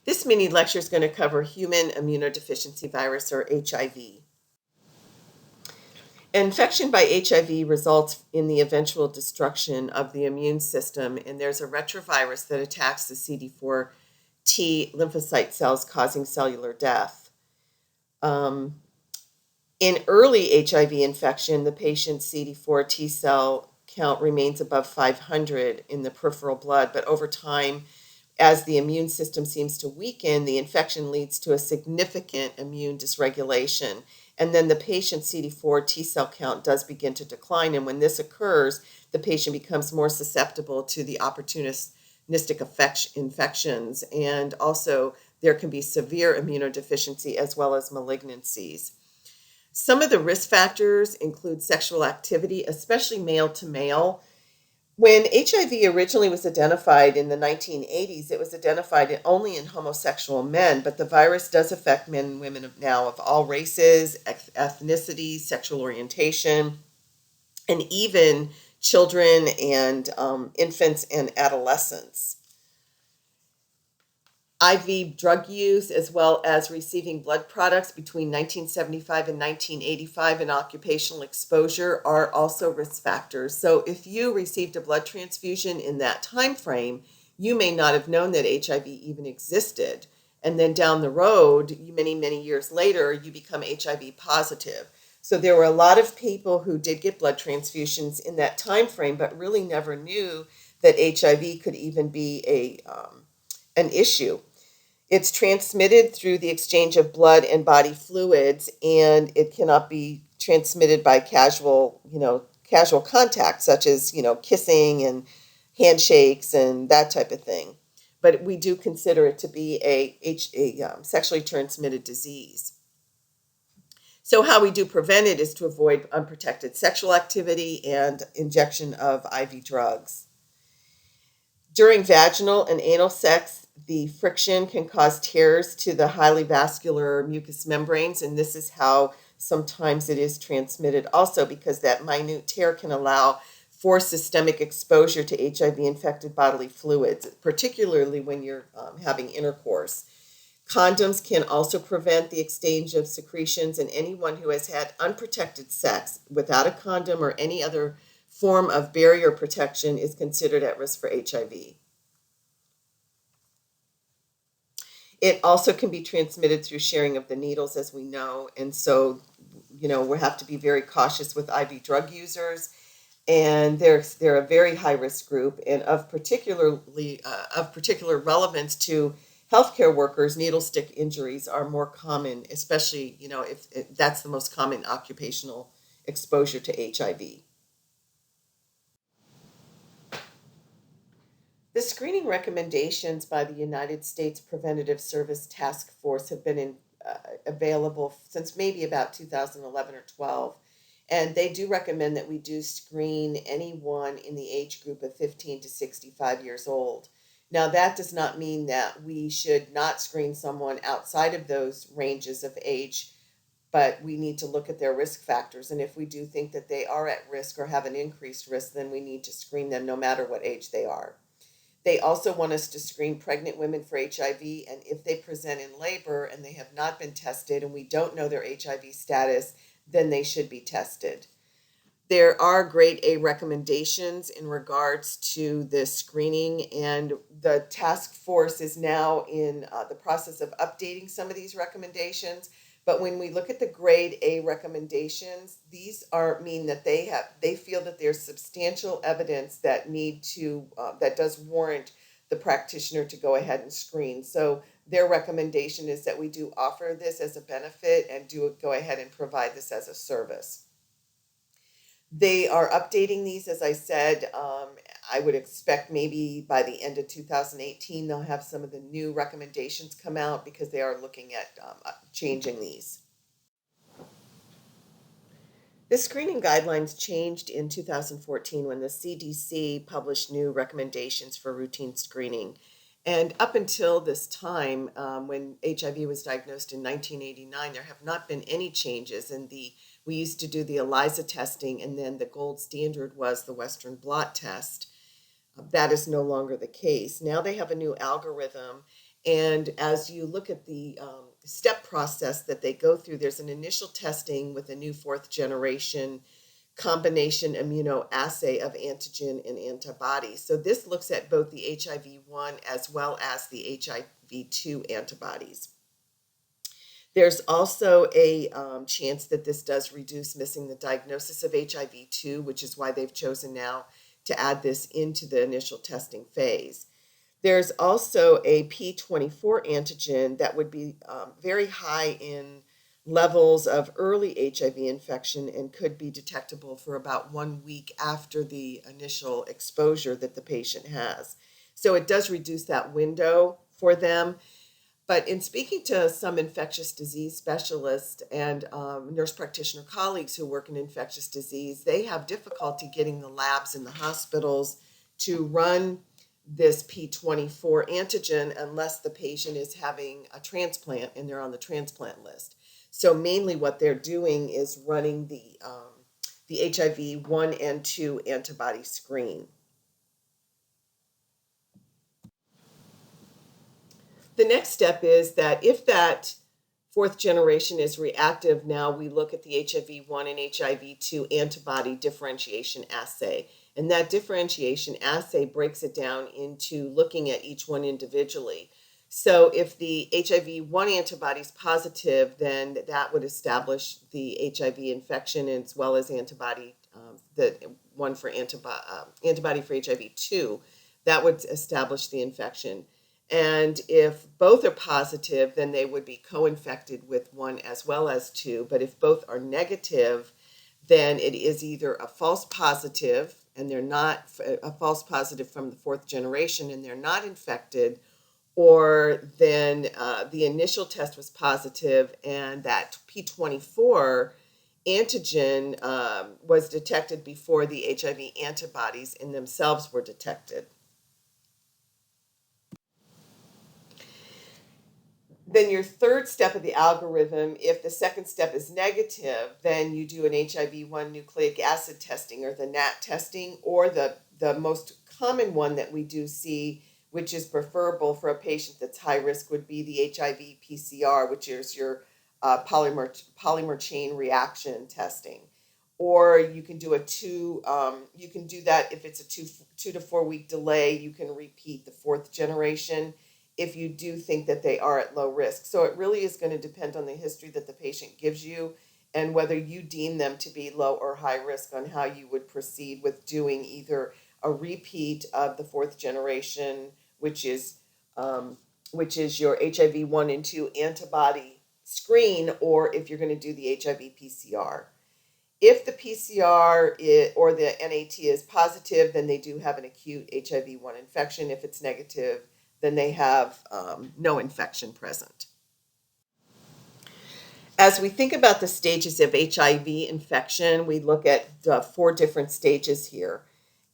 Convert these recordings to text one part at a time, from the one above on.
This mini lecture is going to cover human immunodeficiency virus, or HIV. Infection by HIV results in the eventual destruction of the immune system, and there's a retrovirus that attacks the CD4 T lymphocyte cells, causing cellular death. In early HIV infection, the patient's CD4 T cell count remains above 500 in the peripheral blood, but over time, as the immune system seems to weaken, the infection leads to a significant immune dysregulation. And then the patient's CD4 T cell count does begin to decline. And when this occurs, the patient becomes more susceptible to the opportunistic infections. And also, there can be severe immunodeficiency as well as malignancies. Some of the risk factors include sexual activity, especially male to male. When HIV originally was identified in the 1980s, it was identified only in homosexual men, but the virus does affect men and women now of all races, ethnicities, sexual orientation, and even children and infants and adolescents. IV drug use, as well as receiving blood products between 1975 and 1985, and occupational exposure are also risk factors. So if you received a blood transfusion in that time frame, you may not have known that HIV even existed. And then down the road, many, many years later, you become HIV positive. So there were a lot of people who did get blood transfusions in that time frame, but really never knew that HIV could even be an issue. It's transmitted through the exchange of blood and body fluids, and it cannot be transmitted by casual contact, such as, kissing and handshakes and that type of thing. But we do consider it to be a sexually transmitted disease. So how we do prevent it is to avoid unprotected sexual activity and injection of IV drugs. During vaginal and anal sex, the friction can cause tears to the highly vascular mucous membranes, and this is how sometimes it is transmitted also, because that minute tear can allow for systemic exposure to HIV-infected bodily fluids, particularly when you're having intercourse. Condoms can also prevent the exchange of secretions, and anyone who has had unprotected sex without a condom or any other form of barrier protection is considered at risk for HIV. It also can be transmitted through sharing of the needles, as we know, and so, we have to be very cautious with IV drug users, and they're a very high risk group, and of particular relevance to healthcare workers. Needle stick injuries are more common, especially if that's the most common occupational exposure to HIV. The screening recommendations by the United States Preventative Service Task Force have been available since maybe about 2011 or 12. And they do recommend that we do screen anyone in the age group of 15 to 65 years old. Now, that does not mean that we should not screen someone outside of those ranges of age, but we need to look at their risk factors. And if we do think that they are at risk or have an increased risk, then we need to screen them no matter what age they are. They also want us to screen pregnant women for HIV, and if they present in labor and they have not been tested and we don't know their HIV status, then they should be tested. There are grade A recommendations in regards to this screening, and the task force is now in the process of updating some of these recommendations. But when we look at the grade A recommendations, these mean that they feel that there's substantial evidence that that does warrant the practitioner to go ahead and screen. So their recommendation is that we do offer this as a benefit and do go ahead and provide this as a service. They are updating these, as I said. I would expect maybe by the end of 2018, they'll have some of the new recommendations come out, because they are looking at changing these. The screening guidelines changed in 2014 when the CDC published new recommendations for routine screening. And up until this time, when HIV was diagnosed in 1989, there have not been any changes. We used to do the ELISA testing, and then the gold standard was the Western blot test. That is no longer the case. Now they have a new algorithm, And as you look at the step process that they go through, there's an initial testing with a new fourth generation combination immunoassay of antigen and antibody. So this looks at both the HIV-1 as well as the HIV-2 antibodies. There's also a chance that this does reduce missing the diagnosis of HIV-2, which is why they've chosen now to add this into the initial testing phase. There's also a P24 antigen that would be very high in levels of early HIV infection and could be detectable for about 1 week after the initial exposure that the patient has. So it does reduce that window for them. But in speaking to some infectious disease specialists and nurse practitioner colleagues who work in infectious disease, they have difficulty getting the labs in the hospitals to run this P24 antigen unless the patient is having a transplant and they're on the transplant list. So mainly what they're doing is running the HIV 1 and 2 antibody screen. The next step is that if that fourth generation is reactive, now we look at the HIV-1 and HIV-2 antibody differentiation assay. And that differentiation assay breaks it down into looking at each one individually. So if the HIV-1 antibody is positive, then that would establish the HIV infection as well as antibody, the one for antibody for HIV-2. That would establish the infection. And if both are positive, then they would be co-infected with 1 as well as 2. But if both are negative, then it is either a false positive, and they're not a false positive from the fourth generation, and they're not infected, or then the initial test was positive, and that P24 antigen was detected before the HIV antibodies in themselves were detected. Then your third step of the algorithm, if the second step is negative, then you do an HIV-1 nucleic acid testing or the NAT testing, or the most common one that we do see, which is preferable for a patient that's high risk, would be the HIV PCR, which is your polymer chain reaction testing. Or you can do you can do that if it's a 2 to 4 week delay. You can repeat the fourth generation if you do think that they are at low risk. So it really is going to depend on the history that the patient gives you and whether you deem them to be low or high risk on how you would proceed with doing either a repeat of the fourth generation, which is your HIV 1 and 2 antibody screen, or if you're going to do the HIV PCR. If the PCR or the NAT is positive, then they do have an acute HIV-1 infection. If it's negative, then they have no infection present. As we think about the stages of HIV infection, we look at 4 different stages here.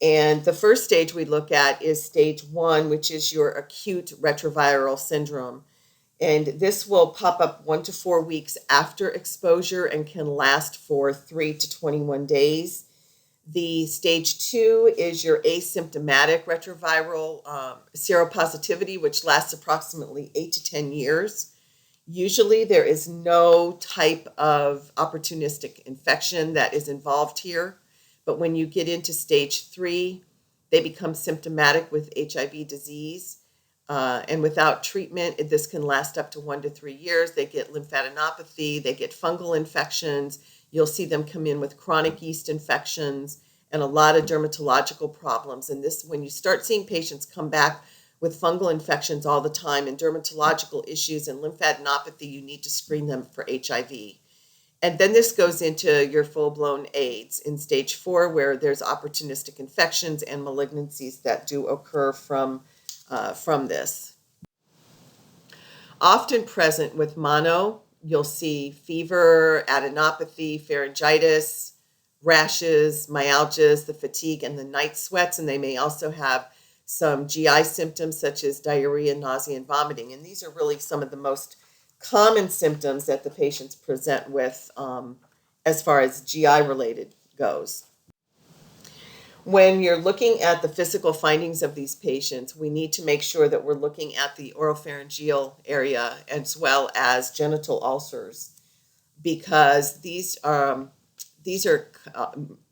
And the first stage we look at is stage 1, which is your acute retroviral syndrome. And this will pop up 1 to 4 weeks after exposure and can last for 3 to 21 days. The stage 2 is your asymptomatic retroviral seropositivity, which lasts approximately 8 to 10 years. Usually there is no type of opportunistic infection that is involved here. But when you get into stage 3, they become symptomatic with HIV disease. And without treatment, this can last up to 1 to 3 years. They get lymphadenopathy, they get fungal infections. You'll see them come in with chronic yeast infections and a lot of dermatological problems. And this, when you start seeing patients come back with fungal infections all the time and dermatological issues and lymphadenopathy, you need to screen them for HIV. And then this goes into your full-blown AIDS in stage 4, where there's opportunistic infections and malignancies that do occur from this. Often present with mono, you'll see fever, adenopathy, pharyngitis, rashes, myalgias, the fatigue, and the night sweats, and they may also have some GI symptoms such as diarrhea, nausea, and vomiting. And these are really some of the most common symptoms that the patients present with as far as GI related goes. When you're looking at the physical findings of these patients, we need to make sure that we're looking at the oropharyngeal area as well as genital ulcers, because these are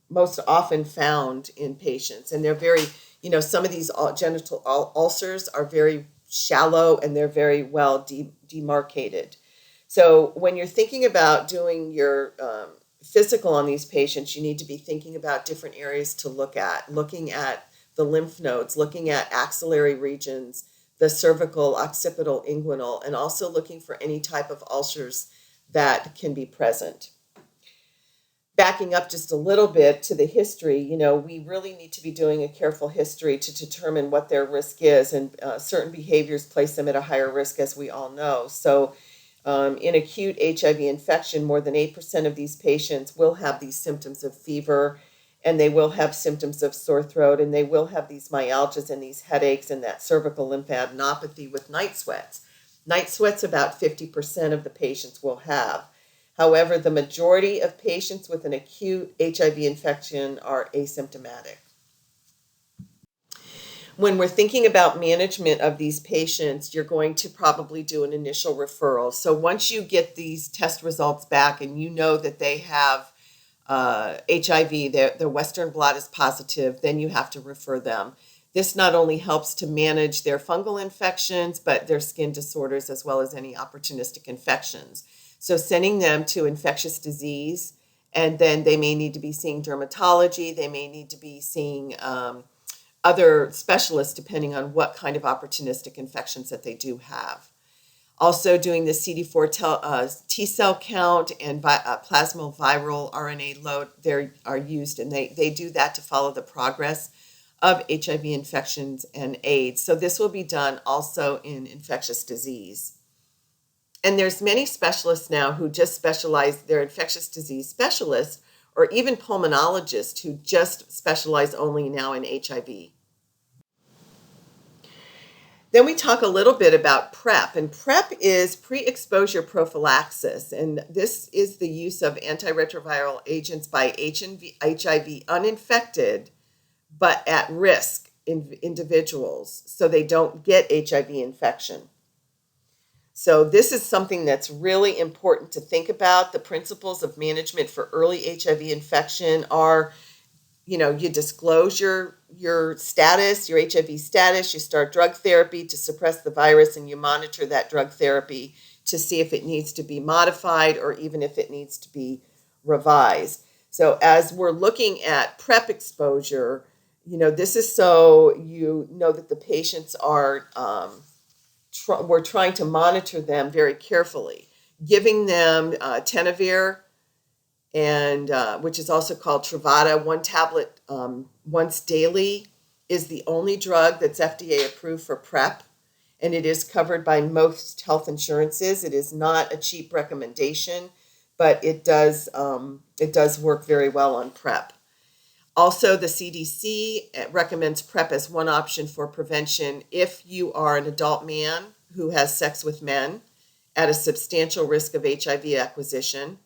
most often found in patients, and they're very, some of these genital ulcers are very shallow and they're very well demarcated. So when you're thinking about doing your physical on these patients, you need to be thinking about different areas to look at, looking at the lymph nodes, looking at axillary regions, the cervical, occipital, inguinal, and also looking for any type of ulcers that can be present. Backing up just a little bit to the history, we really need to be doing a careful history to determine what their risk is, and certain behaviors place them at a higher risk, as we all know. So in acute HIV infection, more than 8% of these patients will have these symptoms of fever, and they will have symptoms of sore throat, and they will have these myalgias and these headaches and that cervical lymphadenopathy with night sweats. Night sweats, about 50% of the patients will have. However, the majority of patients with an acute HIV infection are asymptomatic. When we're thinking about management of these patients, you're going to probably do an initial referral. So once you get these test results back and you know that they have HIV, their Western blot is positive, then you have to refer them. This not only helps to manage their fungal infections, but their skin disorders as well as any opportunistic infections. So sending them to infectious disease, and then they may need to be seeing dermatology, they may need to be seeing other specialists depending on what kind of opportunistic infections that they do have. Also doing the CD4 T cell count and plasmaviral RNA load are used, and they do that to follow the progress of HIV infections and AIDS. So this will be done also in infectious disease. And there's many specialists now who just specialize, they're infectious disease specialists, or even pulmonologists who just specialize only now in HIV. Then we talk a little bit about PrEP, and PrEP is pre-exposure prophylaxis, and this is the use of antiretroviral agents by HIV uninfected but at risk individuals, so they don't get HIV infection. So this is something that's really important to think about. The principles of management for early HIV infection are, you disclose your status, your HIV status, you start drug therapy to suppress the virus, and you monitor that drug therapy to see if it needs to be modified or even if it needs to be revised. So as we're looking at PrEP exposure, this is so you know that the patients are we're trying to monitor them very carefully, giving them tenofovir, and which is also called Truvada. One tablet once daily is the only drug that's FDA approved for PrEP, and it is covered by most health insurances. It is not a cheap recommendation, but it does work very well on PrEP. Also, the CDC recommends PrEP as one option for prevention if you are an adult man who has sex with men at a substantial risk of HIV acquisition,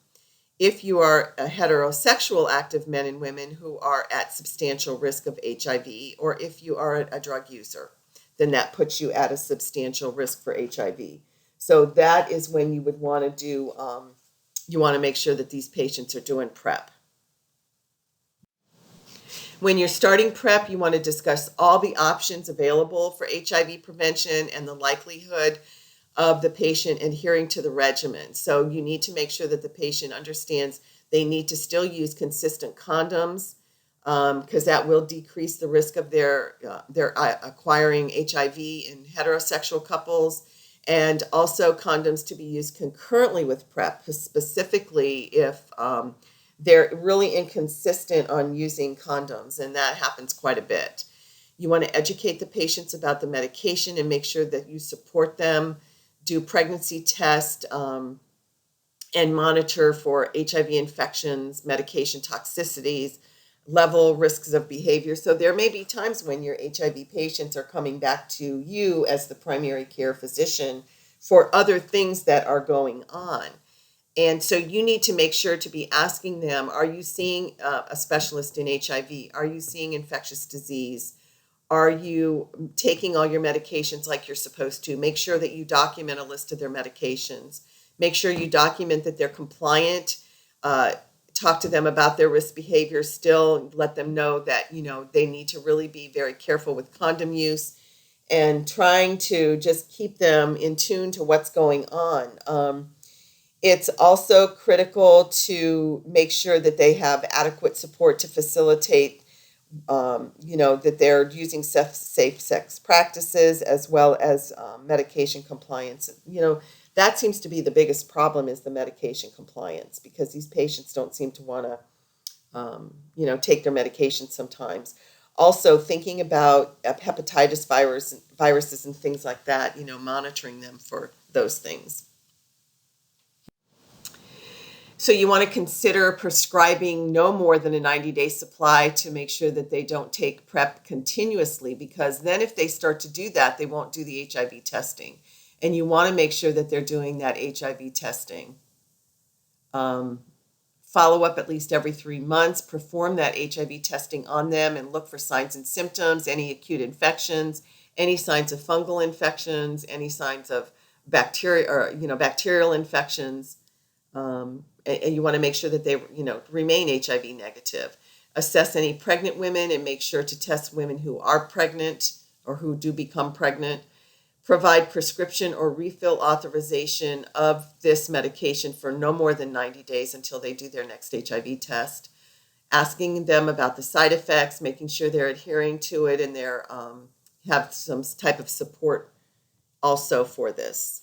if you are a heterosexual active men and women who are at substantial risk of HIV, or if you are a drug user, then that puts you at a substantial risk for HIV. So that is when you would want to do, you want to make sure that these patients are doing PrEP. When you're starting PrEP, you want to discuss all the options available for HIV prevention and the likelihood of the patient adhering to the regimen. So you need to make sure that the patient understands they need to still use consistent condoms, because that will decrease the risk of their acquiring HIV in heterosexual couples, and also condoms to be used concurrently with PrEP, specifically if they're really inconsistent on using condoms, and that happens quite a bit. You want to educate the patients about the medication and make sure that you support them, do pregnancy tests, and monitor for HIV infections, medication toxicities, level risks of behavior. So there may be times when your HIV patients are coming back to you as the primary care physician for other things that are going on. And so you need to make sure to be asking them, are you seeing a specialist in HIV? Are you seeing infectious disease? Are you taking all your medications like you're supposed to? Make sure that you document a list of their medications. Make sure you document that they're compliant. Talk to them about their risk behavior still. Let them know that, they need to really be very careful with condom use and trying to just keep them in tune to what's going on. It's also critical to make sure that they have adequate support to facilitate, that they're using safe sex practices as well as medication compliance. That seems to be the biggest problem is the medication compliance because these patients don't seem to want to, take their medication sometimes. Also, thinking about hepatitis viruses and things like that, monitoring them for those things. So you want to consider prescribing no more than a 90-day supply to make sure that they don't take PrEP continuously, because then if they start to do that, they won't do the HIV testing. And you want to make sure that they're doing that HIV testing. Follow up at least every 3 months, perform that HIV testing on them and look for signs and symptoms, any acute infections, any signs of fungal infections, any signs of bacteria or, bacterial infections. And you want to make sure that they, remain HIV negative. Assess any pregnant women and make sure to test women who are pregnant or who do become pregnant. Provide prescription or refill authorization of this medication for no more than 90 days until they do their next HIV test. Asking them about the side effects, making sure they're adhering to it and they're have some type of support also for this.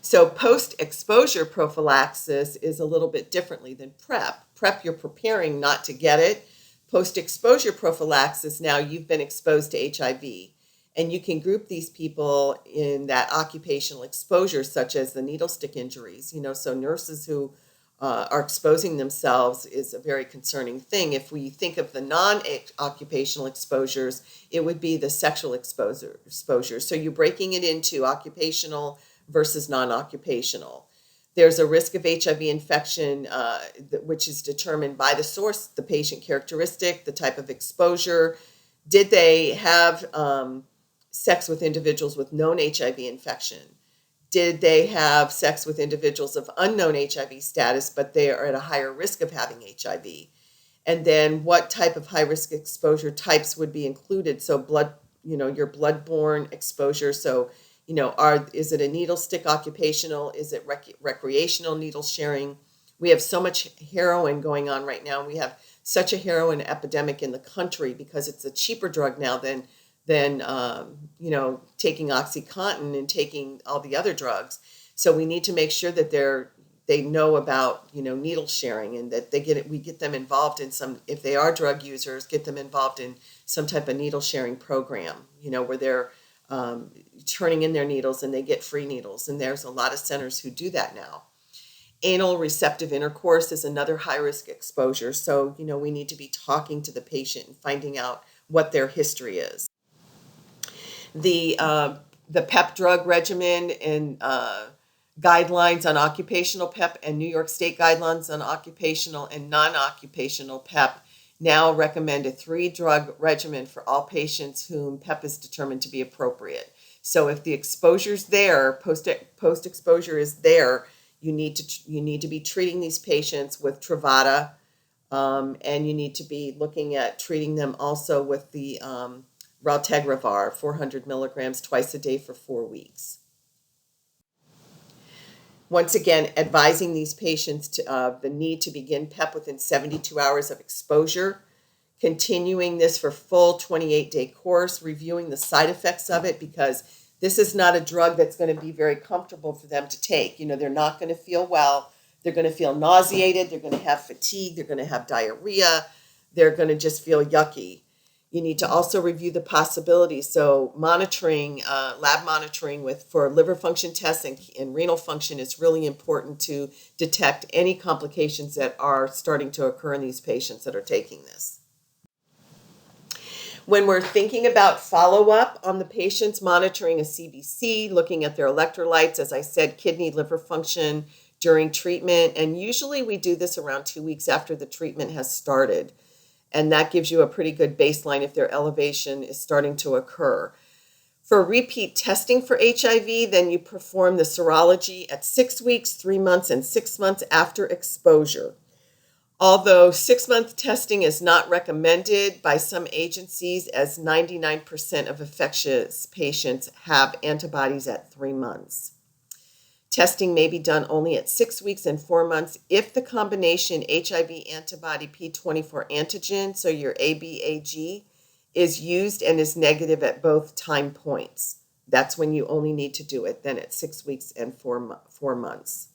So post-exposure prophylaxis is a little bit differently than PrEP. PrEP, you're preparing not to get it. Post-exposure prophylaxis, now you've been exposed to HIV. And you can group these people in that occupational exposure, such as the needle stick injuries. So nurses who are exposing themselves is a very concerning thing. If we think of the non-occupational exposures, it would be the sexual exposure. So you're breaking it into occupational versus non-occupational. There's a risk of HIV infection, which is determined by the source, the patient characteristic, the type of exposure. Did they have sex with individuals with known HIV infection? Did they have sex with individuals of unknown HIV status, but they are at a higher risk of having HIV? And then what type of high-risk exposure types would be included? So your blood-borne exposure. So, is it a needle stick occupational? Is it recreational needle sharing? We have so much heroin going on right now. We have such a heroin epidemic in the country because it's a cheaper drug now than taking OxyContin and taking all the other drugs. So we need to make sure that they know about, needle sharing and that we get them involved in some, if they are drug users, get them involved in some type of needle sharing program, where they're turning in their needles and they get free needles. And there's a lot of centers who do that now. Anal receptive intercourse is another high-risk exposure. So, we need to be talking to the patient and finding out what their history is. The PEP drug regimen and guidelines on occupational PEP and New York State guidelines on occupational and non-occupational PEP now recommend a 3-drug regimen for all patients whom PEP is determined to be appropriate. So if the exposure's there, post-exposure is there, you need to be treating these patients with Truvada, and you need to be looking at treating them also with the Raltegravir, 400 milligrams twice a day for 4 weeks. Once again, advising these patients to the need to begin PEP within 72 hours of exposure, continuing this for full 28-day course, reviewing the side effects of it, because this is not a drug that's going to be very comfortable for them to take. They're not going to feel well. They're going to feel nauseated. They're going to have fatigue. They're going to have diarrhea. They're going to just feel yucky. You need to also review the possibilities. So monitoring, lab monitoring for liver function tests and renal function is really important to detect any complications that are starting to occur in these patients that are taking this. When we're thinking about follow-up on the patients, monitoring a CBC, looking at their electrolytes, as I said, kidney, liver function during treatment, and usually we do this around 2 weeks after the treatment has started. And that gives you a pretty good baseline if their elevation is starting to occur. For repeat testing for HIV, then you perform the serology at 6 weeks, 3 months, and 6 months after exposure. Although 6-month testing is not recommended by some agencies, as 99% of infectious patients have antibodies at 3 months. Testing may be done only at 6 weeks and 4 months if the combination HIV antibody P24 antigen, so your ABAG, is used and is negative at both time points. That's when you only need to do it, then at 6 weeks and 4 months.